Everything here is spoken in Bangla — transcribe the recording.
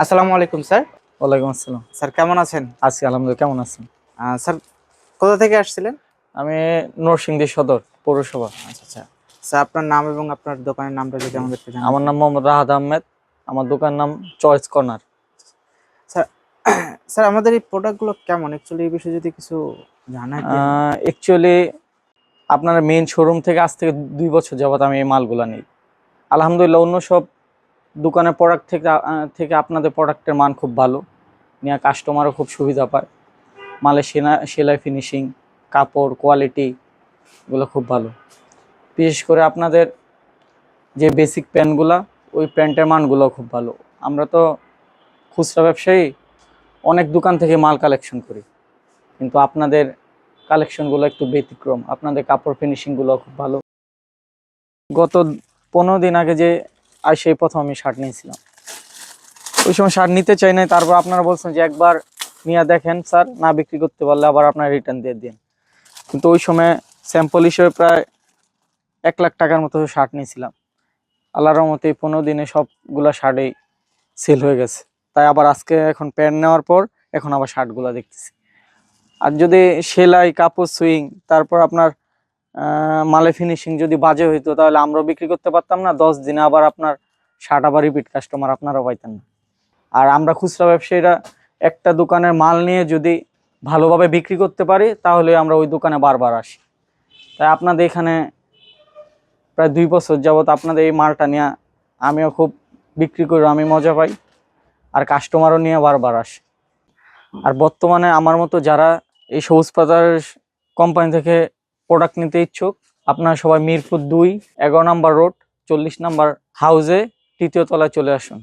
আসসালামু আলাইকুম স্যার। ওয়ালাইকুম আসসালাম। স্যার কেমন আছেন? আছি আলহামদুলিল্লাহ। কেমন আছেন? স্যার কোথা থেকে আসছিলেন? আমি নরসিংদী সদর পৌরসভা। আচ্ছা, আচ্ছা। স্যার আপনার নাম এবং আপনার দোকানের নামটা যদি জি। আমাদেরকে আমার জানাতেন। নাম মোহাম্মদ রাহাত আহমেদ। আমার দোকানের নাম চয়েস কর্নার। স্যার স্যার আমাদের এই প্রোডাক্টগুলো কেমন? অ্যাকচুয়ালি এই বিষয়ে যদি কিছু জানাতেন। অ্যাকচুয়ালি আপনার মেইন শোরুম থেকে আজ থেকে ২ বছর যাবত আমি এই মালগুলা নিই। আলহামদুলিল্লাহ অন্য সব দোকানের প্রোডাক্ট থেকে আপনাদের প্রোডাক্টের মান খুব ভালো। নিয়ে কাস্টমারও খুব সুবিধা পায়। মালের সেলাই ফিনিশিং, কাপড় কোয়ালিটি এগুলো খুব ভালো। বিশেষ করে আপনাদের যে বেসিক প্যান্টগুলা, ওই প্যান্টের মানগুলো খুব ভালো। আমরা তো খুচরা ব্যবসায়ী, অনেক দোকান থেকে মাল কালেকশন করি, কিন্তু আপনাদের কালেকশনগুলো একটু ব্যতিক্রম। আপনাদের কাপড় ফিনিশিংগুলো খুব ভালো। গত 15 দিন আগে যে সেই প্রথম আমি শার্ট নিয়েছিলাম, ওই সময় শার্ট নিতে চাই নাই। তারপর আপনারা বলছেন যে একবার নিয়ে দেখেন স্যার, না বিক্রি করতে পারলে আবার আপনার রিটার্ন দিয়ে দিন। কিন্তু ওই সময় স্যাম্পল হিসেবে প্রায় 1 লাখ টাকার মতো শার্ট নিয়েছিলাম। আল্লাহর রহমতে এই 15 দিনে সবগুলা শার্টই সেল হয়ে গেছে। তাই আবার আজকে এখন প্যান্ট নেওয়ার পর এখন আবার শার্টগুলো দেখতেছি। আর যদি সেলাই, কাপড়, সুইং, তারপর আপনার মালে ফিনিশিং যদি বাজে হইতো, তাহলে আমরাও বিক্রি করতে পারতাম না। 10 দিনে আবার আপনার শার্ট আবার রিপিট কাস্টমার আপনারাও পাইতেন না। আর আমরা খুচরা ব্যবসায়ীরা একটা দোকানের মাল নিয়ে যদি ভালোভাবে বিক্রি করতে পারি, তাহলে আমরা ওই দোকানে বারবার আসি। তাই আপনাদের এখানে প্রায় 2 বছর যাবত আপনাদের এই মালটা নিয়ে আমিও খুব বিক্রি করি, আমি মজা পাই, আর কাস্টমারও নিয়ে বারবার আসে। আর বর্তমানে আমার মতো যারা এই সবুজ পাতার কোম্পানি থেকে প্রোডাক্ট নিতে ইচ্ছুক, আপনারা সবাই মিরপুর 2, 11 নম্বর রোড, 40 নম্বর হাউসে 3য় তলায় চলে আসুন।